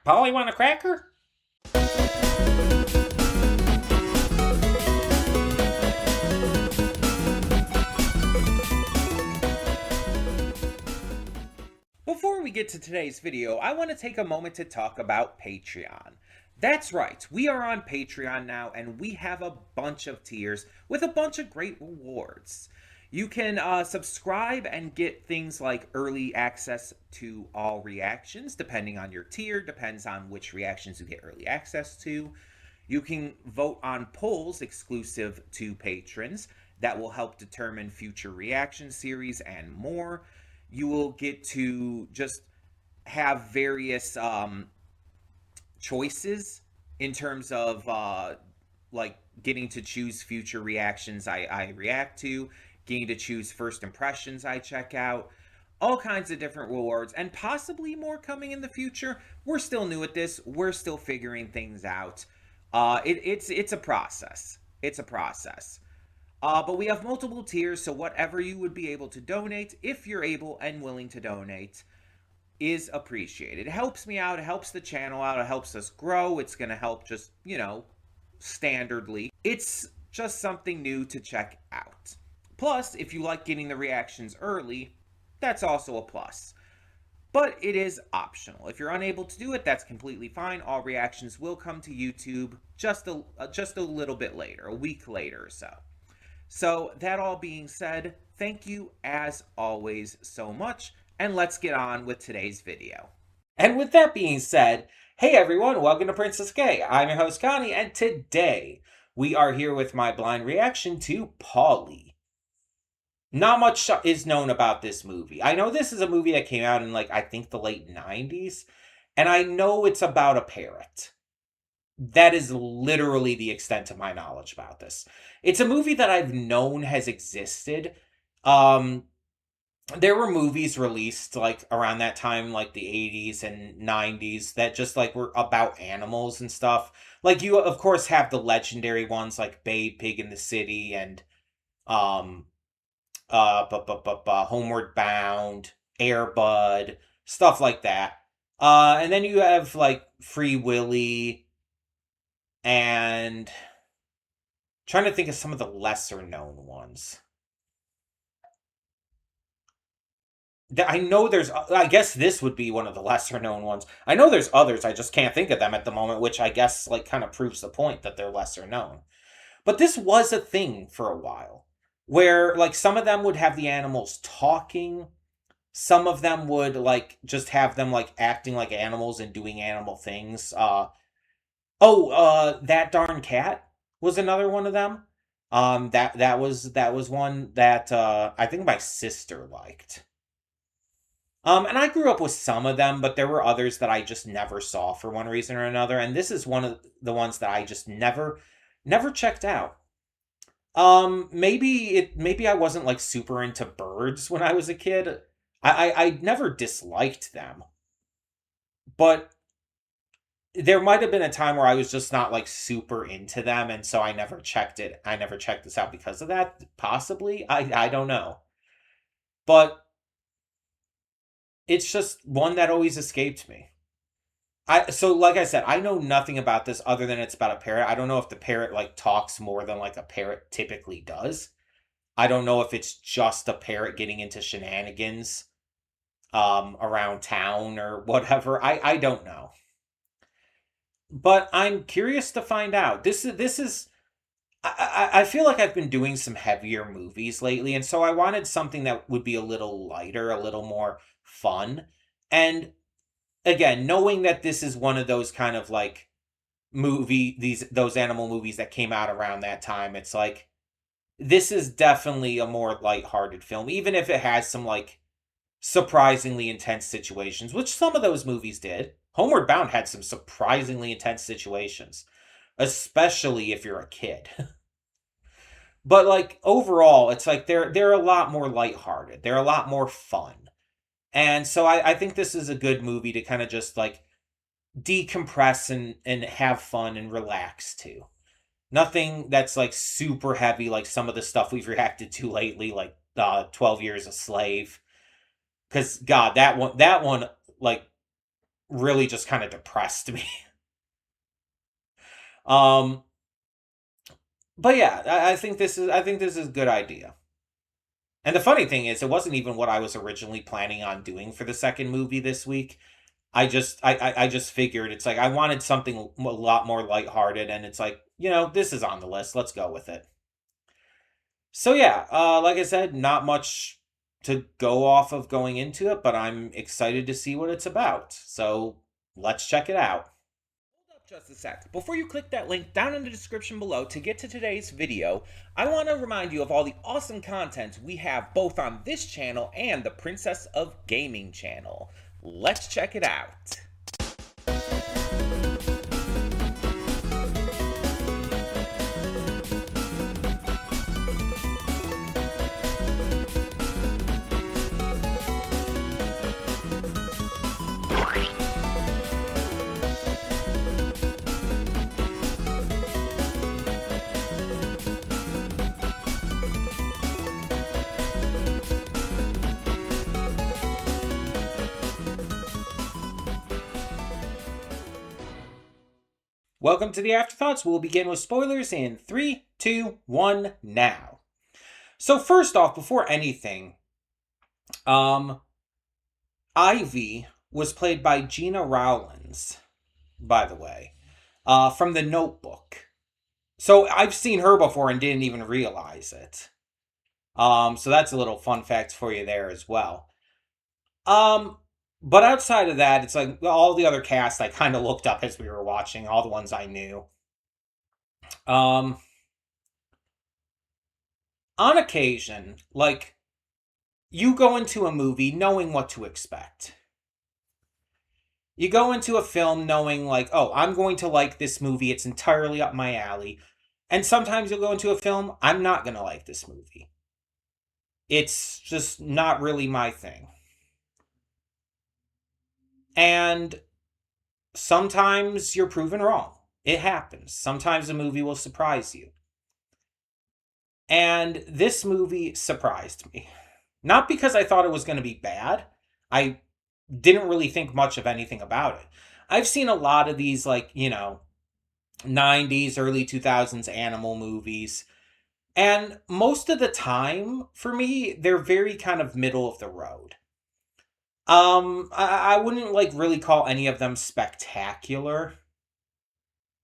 Paulie, want a cracker? Before we get to today's video, I want to take a moment to talk about Patreon. That's right, we are on Patreon now, and we have a bunch of tiers with a bunch of great rewards. You can subscribe and get things like early access to all reactions, depending on your tier, depends on which reactions you get early access to. You can vote on polls exclusive to patrons that will help determine future reaction series and more. You will get to just have various choices in terms of like getting to choose future reactions I react to, getting to choose first impressions I check out, all kinds of different rewards, and possibly more coming in the future. We're still new at this. We're still figuring things out. It's a process. It's a process. But we have multiple tiers, so whatever you would be able to donate, if you're able and willing to donate, is appreciated. It helps me out, it helps the channel out, it helps us grow. It's going to help just, standardly. It's just something new to check out. Plus, if you like getting the reactions early, that's also a plus. But it is optional. If you're unable to do it, that's completely fine. All reactions will come to YouTube just a little bit later, a week later or so. So that all being said, thank you as always so much, and let's get on with today's video. And with that being said, hey everyone, welcome to Princess K. I'm your host Connie, and today we are here with my blind reaction to Paulie. Not much is known about this movie. I know this is a movie that came out in I think the late 90s, and I know it's about a parrot. That is literally the extent of my knowledge about this. It's a movie that I've known has existed. There were movies released around that time, the 80s and 90s, that just were about animals and stuff. You of course have the legendary ones like Babe, Pig in the City, and Homeward Bound, Air Bud, stuff like that. And then you have Free Willy, and trying to think of some of the lesser known ones. I know there's, I guess this would be one of the lesser known ones. I know there's others, I just can't think of them at the moment, which I guess kind of proves the point that they're lesser known. But this was a thing for a while, where some of them would have the animals talking, some of them would just have them acting like animals and doing animal things. That Darn Cat was another one of them. That was one that I think my sister liked. And I grew up with some of them, but there were others that I just never saw for one reason or another, and this is one of the ones that I just never checked out. Maybe I wasn't super into birds when I was a kid. I never disliked them, but there might have been a time where I was just not super into them, and so I never checked it. I never checked this out because of that. Possibly, I don't know, but it's just one that always escaped me. So like I said, I know nothing about this other than it's about a parrot. I don't know if the parrot talks more than a parrot typically does. I don't know if it's just a parrot getting into shenanigans around town or whatever. I don't know. But I'm curious to find out. This is I feel like I've been doing some heavier movies lately, and so I wanted something that would be a little lighter, a little more fun. And again, knowing that this is one of those kind of those animal movies that came out around that time, it's this is definitely a more lighthearted film, even if it has some surprisingly intense situations, which some of those movies did. Homeward Bound had some surprisingly intense situations, especially if you're a kid. But overall, it's they're a lot more lighthearted. They're a lot more fun. And so I think this is a good movie to kind of just decompress and have fun and relax to. Nothing that's super heavy like some of the stuff we've reacted to lately, 12 Years a Slave. Because God, that one really just kind of depressed me. um, but yeah, I think this is a good idea. And the funny thing is, it wasn't even what I was originally planning on doing for the second movie this week. I just figured it's like I wanted something a lot more lighthearted, and it's like, this is on the list. Let's go with it. So yeah, like I said, not much to go off of going into it, but I'm excited to see what it's about. So let's check it out. Hold up just a sec. Before you click that link down in the description below to get to today's video, I want to remind you of all the awesome content we have both on this channel and the Princess of Gaming channel. Let's check it out. Welcome to the Afterthoughts. We'll begin with spoilers in 3, 2, 1, now. So first off, before anything, Ivy was played by Gina Rowlands, by the way, from The Notebook. So I've seen her before and didn't even realize it. So that's a little fun fact for you there as well. But outside of that, it's like all the other cast I kind of looked up as we were watching, all the ones I knew. On occasion, like, you go into a movie knowing what to expect. You go into a film knowing, like, oh, I'm going to like this movie. It's entirely up my alley. And sometimes you'll go into a film, I'm not going to like this movie. It's just not really my thing. And sometimes you're proven wrong. It happens. Sometimes a movie will surprise you. And this movie surprised me. Not because I thought it was going to be bad. I didn't really think much of anything about it. I've seen a lot of these, like, 90s, early 2000s animal movies. And most of the time, for me, they're very kind of middle of the road. I wouldn't like really call any of them spectacular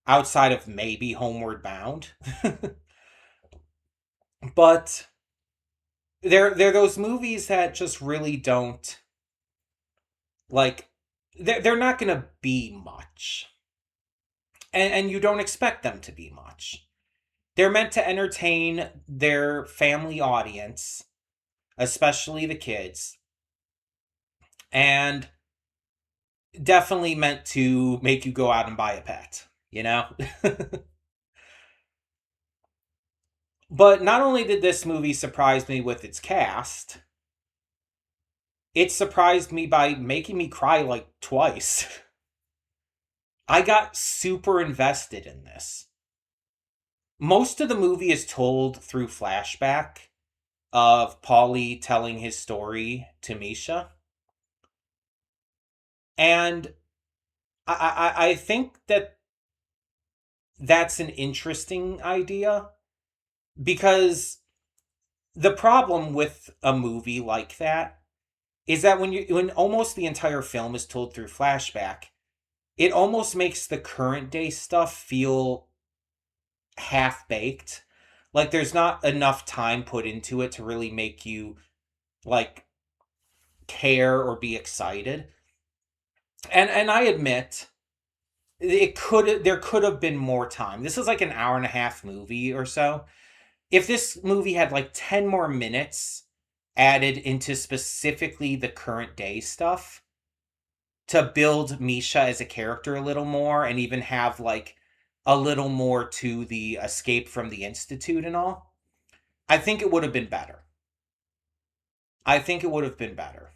outside of maybe Homeward Bound. But they're those movies that just really don't, like, they're not going to be much. And you don't expect them to be much. They're meant to entertain their family audience, especially the kids. And definitely meant to make you go out and buy a pet, But not only did this movie surprise me with its cast, it surprised me by making me cry like twice. I got super invested in this. Most of the movie is told through flashback of Paulie telling his story to Misha. And I think that that's an interesting idea, because the problem with a movie like that is that when almost the entire film is told through flashback, it almost makes the current day stuff feel half-baked. Like there's not enough time put into it to really make you, like, care or be excited. And I admit, there could have been more time. This is like an hour and a half movie or so. If this movie had like 10 more minutes added into specifically the current day stuff to build Misha as a character a little more, and even have like a little more to the escape from the Institute and all, I think it would have been better. I think it would have been better.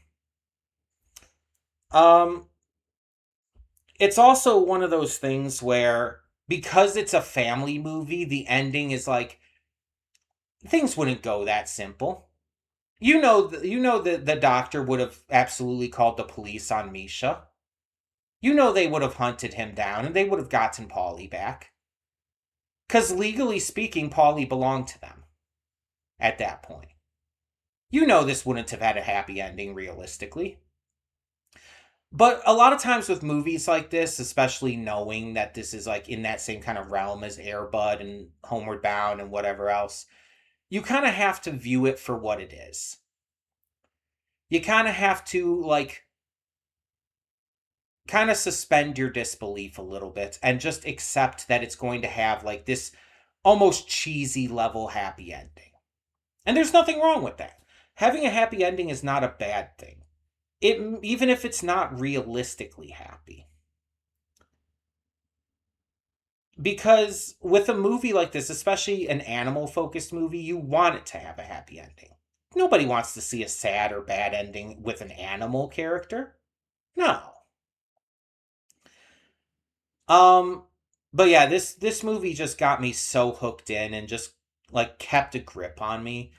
It's also one of those things where, because it's a family movie, the ending is like, things wouldn't go that simple. The doctor would have absolutely called the police on Misha. You know they would have hunted him down and they would have gotten Paulie back. Because legally speaking, Paulie belonged to them at that point. You know this wouldn't have had a happy ending realistically. But a lot of times with movies like this, especially knowing that this is like in that same kind of realm as Air Bud and Homeward Bound and whatever else, you kind of have to view it for what it is. You kind of have to like kind of suspend your disbelief a little bit and just accept that it's going to have like this almost cheesy level happy ending. And there's nothing wrong with that. Having a happy ending is not a bad thing. Even if it's not realistically happy. Because with a movie like this, especially an animal focused movie, you want it to have a happy ending. Nobody wants to see a sad or bad ending with an animal character. No. Um but yeah, this movie just got me so hooked in and just like kept a grip on me.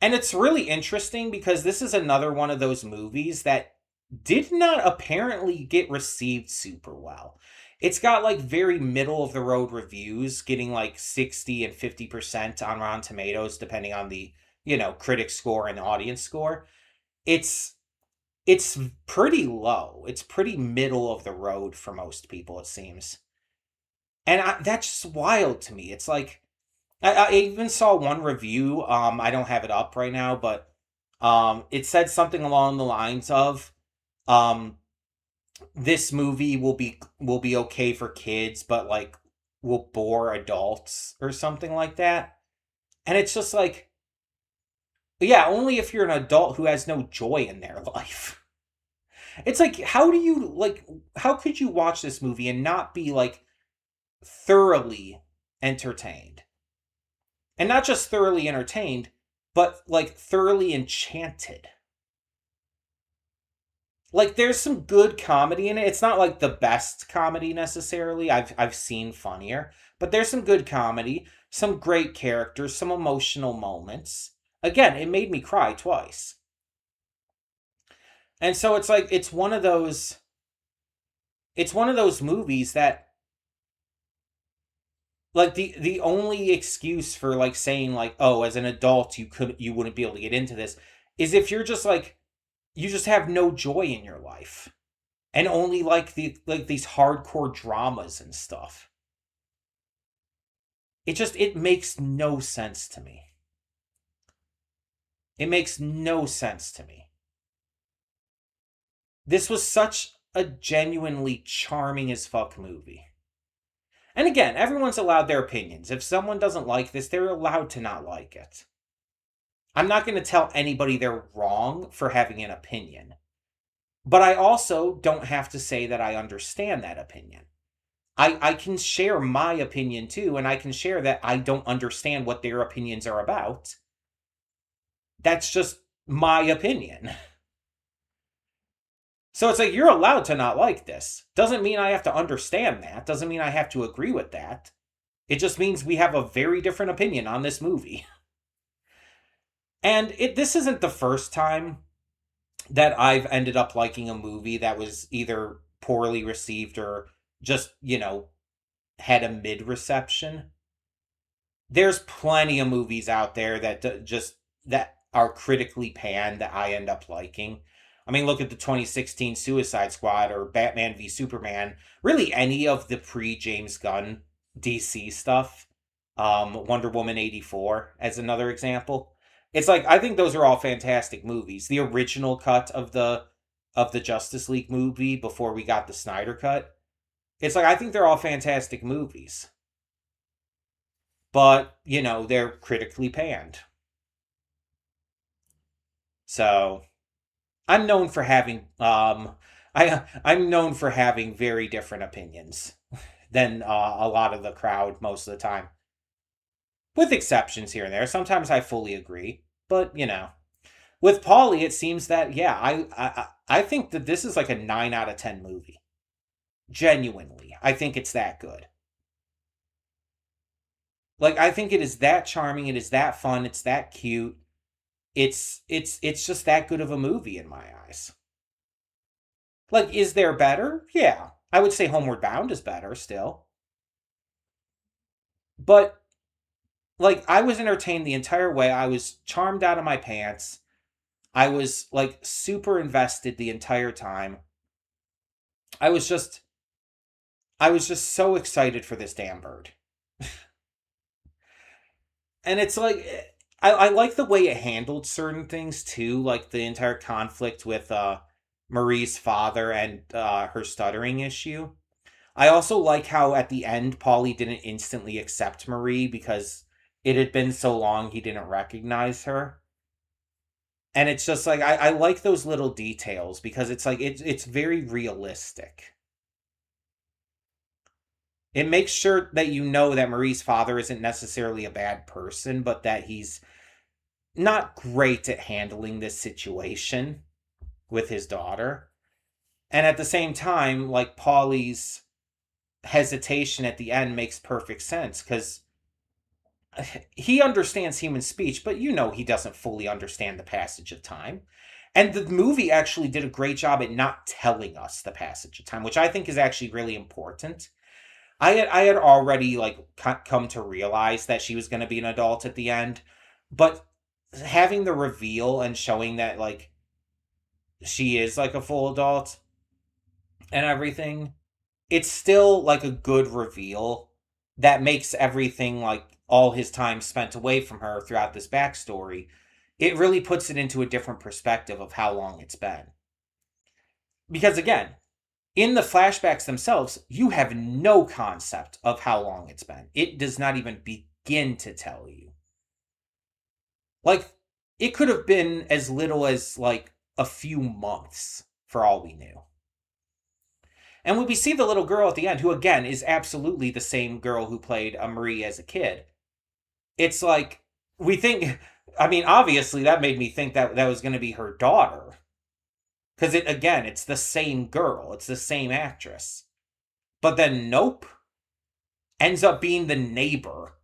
And it's really interesting because this is another one of those movies that did not apparently get received super well. It's got like very middle of the road reviews, getting like 60 and 50% on Rotten Tomatoes, depending on the, critic score and audience score. It's it's pretty low. It's pretty middle of the road for most people, it seems. And that's just wild to me. It's like I even saw one review. I don't have it up right now, but it said something along the lines of, um, this movie will be okay for kids, but like will bore adults or something like that. And it's just like, yeah, only if you're an adult who has no joy in their life. It's like, how could you watch this movie and not be like thoroughly entertained? And not just thoroughly entertained, but like thoroughly enchanted. Like there's some good comedy in it. It's not like the best comedy necessarily. I've seen funnier, but there's some good comedy, some great characters, some emotional moments. Again, it made me cry twice. And so it's like it's one of those movies that like the only excuse for like saying like, oh, as an adult you wouldn't be able to get into this is if you're just like you just have no joy in your life and only like these hardcore dramas and stuff. It makes no sense to me. It makes no sense to me. This was such a genuinely charming as fuck movie. And again, everyone's allowed their opinions. If someone doesn't like this, they're allowed to not like it. I'm not going to tell anybody they're wrong for having an opinion. But I also don't have to say that I understand that opinion. I can share my opinion too, and I can share that I don't understand what their opinions are about. That's just my opinion. So it's like, you're allowed to not like this. Doesn't mean I have to understand that. Doesn't mean I have to agree with that. It just means we have a very different opinion on this movie. And this isn't the first time that I've ended up liking a movie that was either poorly received or just, had a mid reception. There's plenty of movies out there that are critically panned that I end up liking. I mean, look at the 2016 Suicide Squad or Batman v Superman. Really, any of the pre-James Gunn DC stuff. Wonder Woman 84 as another example. It's like, I think those are all fantastic movies. The original cut of the Justice League movie before we got the Snyder cut. It's like, I think they're all fantastic movies. But, they're critically panned. So, I'm known for having I'm known for having very different opinions than a lot of the crowd most of the time, with exceptions here and there. Sometimes I fully agree, but with Paulie, it seems that yeah, I think that this is like a 9 out of 10 movie. Genuinely, I think it's that good. Like I think it is that charming. It is that fun. It's that cute. It's just that good of a movie in my eyes. Like, is there better? Yeah. I would say Homeward Bound is better still. But, like, I was entertained the entire way. I was charmed out of my pants. I was, like, super invested the entire time. I was just, I was just so excited for this damn bird. And it's like, I like the way it handled certain things too, like the entire conflict with Marie's father and her stuttering issue. I also like how at the end Paulie didn't instantly accept Marie because it had been so long he didn't recognize her. And it's just like I like those little details because it's like it's very realistic. It makes sure that you know that Marie's father isn't necessarily a bad person, but that he's not great at handling this situation with his daughter. And at the same time, like Paulie's hesitation at the end makes perfect sense because he understands human speech, but you know he doesn't fully understand the passage of time. And the movie actually did a great job at not telling us the passage of time, which I think is actually really important. I had already like come to realize that she was going to be an adult at the end, but having the reveal and showing that like she is like a full adult and everything, it's still like a good reveal that makes everything like all his time spent away from her throughout this backstory. It really puts it into a different perspective of how long it's been. Because again, in the flashbacks themselves, you have no concept of how long it's been. It does not even begin to tell you. Like, it could have been as little as like a few months for all we knew. And when we see the little girl at the end, who again is absolutely the same girl who played Marie as a kid, it's like we think. I mean, obviously, that made me think that that was going to be her daughter. Because it again, it's the same girl, it's the same actress. But then, nope, ends up being the neighbor.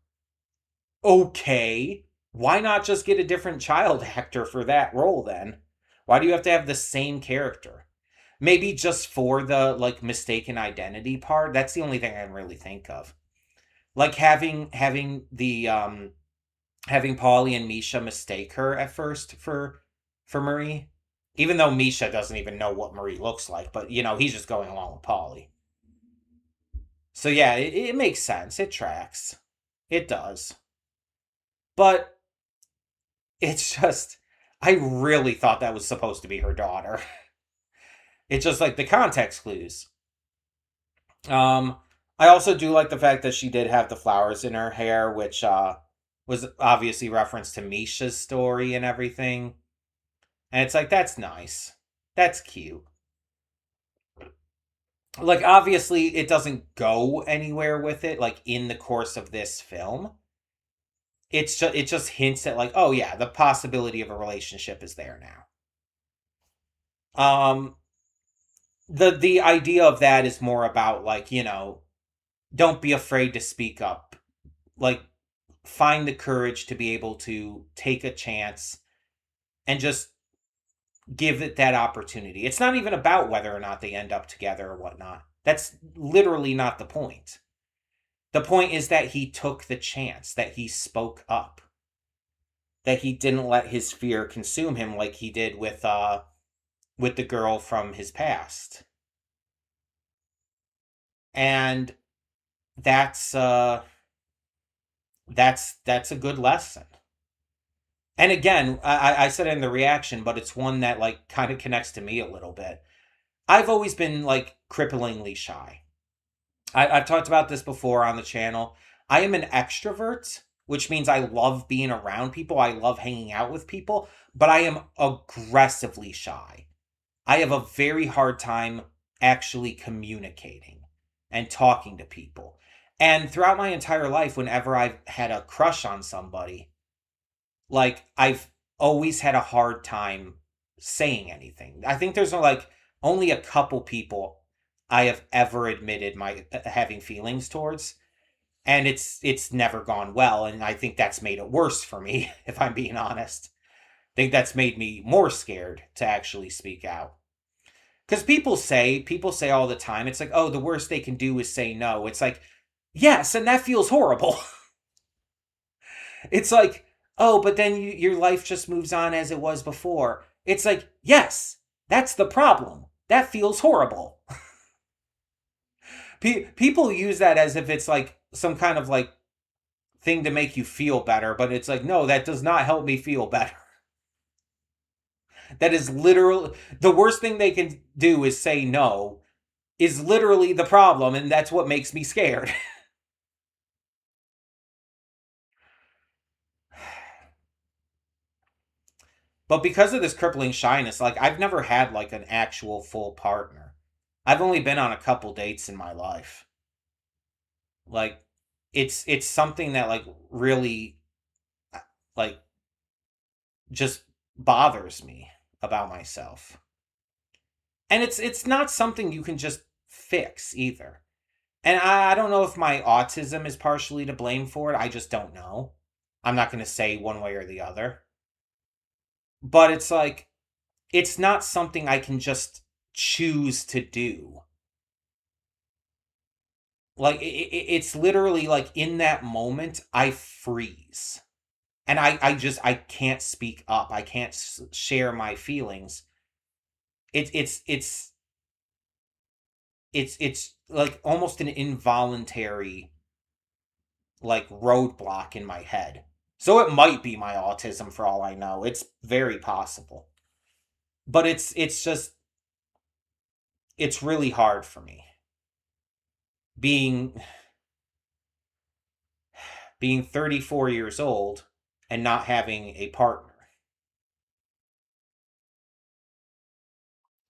Okay, why not just get a different child actor for that role then? Why do you have to have the same character? Maybe just for the like mistaken identity part. That's the only thing I can really think of. Like having the having Paulie and Misha mistake her at first for Marie, even though Misha doesn't even know what Marie looks like, but you know he's just going along with Paulie. So yeah, it makes sense. It tracks. It does. But it's just I really thought that was supposed to be her daughter. It's just like the context clues. Um, I also do like the fact that she did have the flowers in her hair, which was obviously reference to Misha's story and everything. And it's like that's nice. That's cute. Like obviously it doesn't go anywhere with it like in the course of this film. It just hints at like, oh yeah, the possibility of a relationship is there now. The idea of that is more about like, you know, don't be afraid to speak up. Like find the courage to be able to take a chance and just give it that opportunity. It's not even about whether or not they end up together or whatnot. That's literally not the point. The point is that he took the chance, that he spoke up, that he didn't let his fear consume him like he did with the girl from his past. And that's that's a good lesson. And again, I said it in the reaction, but it's one that like kind of connects to me a little bit. I've always been like cripplingly shy. I've talked about this before on the channel. I am an extrovert, which means I love being around people. I love hanging out with people, but I am aggressively shy. I have a very hard time actually communicating and talking to people. And throughout my entire life, whenever I've had a crush on somebody, like I've always had a hard time saying anything. I think there's like only a couple people I have ever admitted my having feelings towards, and it's never gone well, and I think that's made it worse for me if I'm being honest. I think that's made me more scared to actually speak out. Because people say all the time, it's like, oh, the worst they can do is say no. It's like, yes, and that feels horrible. It's like, oh, but then your life just moves on as it was before. It's like, yes, that's the problem. That feels horrible. People use that as if it's like some kind of like thing to make you feel better, but it's like, no, that does not help me feel better. That is literally the worst thing they can do is say no, is literally the problem, and that's what makes me scared. But because of this crippling shyness, like I've never had like an actual full partner. I've only been on a couple dates in my life. Like it's something that like really like just bothers me about myself. And it's not something you can just fix either. And I don't know if my autism is partially to blame for it. I just don't know. I'm not going to say one way or the other. But it's like, it's not something I can just choose to do. Like, it's literally like in that moment, I freeze. And I can't speak up. I can't share my feelings. It's, it's, it's, it's like almost an involuntary like roadblock in my head. So it might be my autism for all I know. It's very possible. But it's just it's really hard for me being being 34 years old and not having a partner.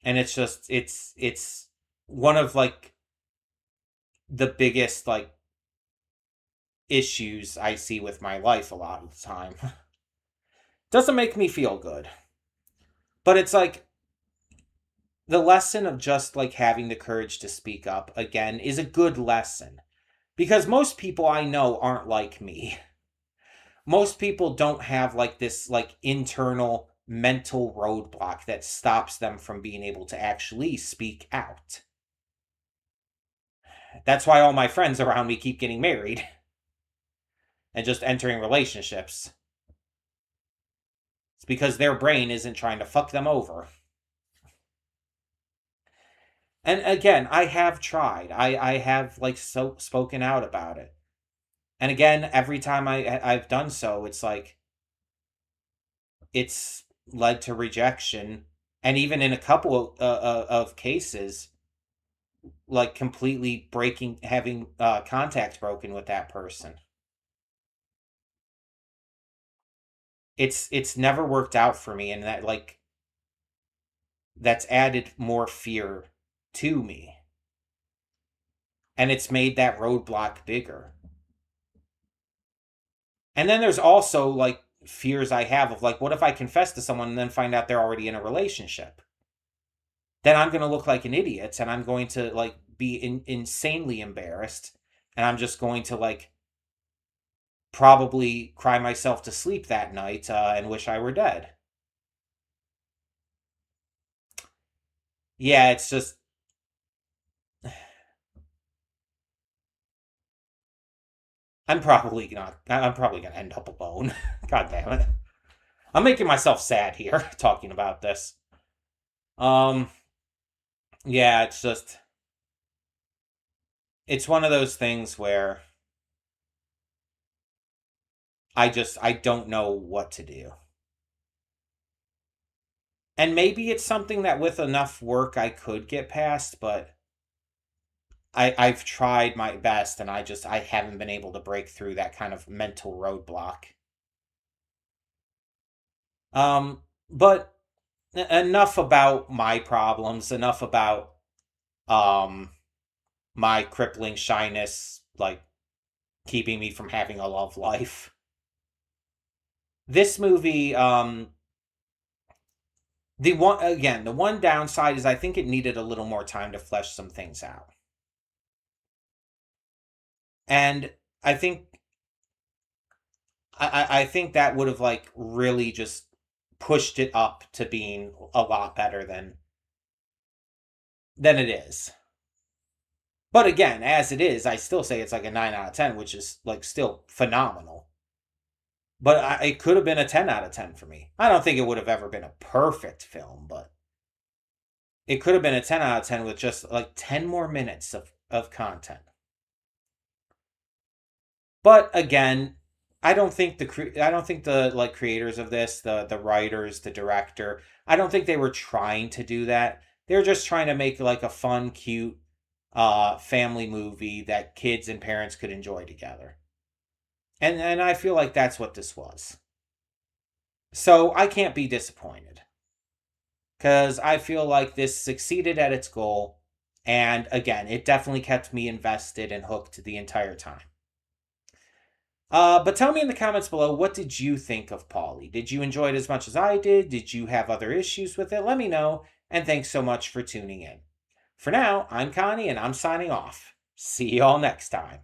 And it's just it's one of like the biggest like issues I see with my life a lot of the time. Doesn't make me feel good. But it's like the lesson of just like having the courage to speak up again is a good lesson because most people I know aren't like me. Most people don't have like this like internal mental roadblock that stops them from being able to actually speak out. That's why all my friends around me keep getting married and just entering relationships. It's because their brain isn't trying to fuck them over. And again, I have tried. I have like spoken out about it. And again, every time I've done so, it's like it's led to rejection, and even in a couple of cases, like completely breaking, having contact broken with that person. It's never worked out for me, and that like that's added more fear to me, and it's made that roadblock bigger. And then there's also like fears I have of like, what if I confess to someone and then find out they're already in a relationship? Then I'm going to look like an idiot and I'm going to like be insanely embarrassed, and I'm just going to like probably cry myself to sleep that night and wish I were dead. Yeah, it's just I'm probably gonna end up alone. God damn it. I'm making myself sad here talking about this. Um yeah, it's just it's one of those things where I don't know what to do. And maybe it's something that with enough work I could get past, but I've tried my best and I haven't been able to break through that kind of mental roadblock. But enough about my problems, enough about um my crippling shyness like keeping me from having a love life. This movie the one downside is I think it needed a little more time to flesh some things out. And I think I think that would have like really just pushed it up to being a lot better than than it is. But again, as it is, I still say it's like a 9 out of 10, which is like still phenomenal. But it could have been a 10 out of 10 for me. I don't think it would have ever been a perfect film, but it could have been a 10 out of 10 with just like 10 more minutes of content. But again, I don't think the like creators of this, the writers, the director, I don't think they were trying to do that. They're just trying to make like a fun, cute family movie that kids and parents could enjoy together. And I feel like that's what this was. So I can't be disappointed because I feel like this succeeded at its goal. And again, it definitely kept me invested and hooked the entire time. But tell me in the comments below, what did you think of Paulie? Did you enjoy it as much as I did? Did you have other issues with it? Let me know. And thanks so much for tuning in. For now, I'm Connie and I'm signing off. See y'all next time.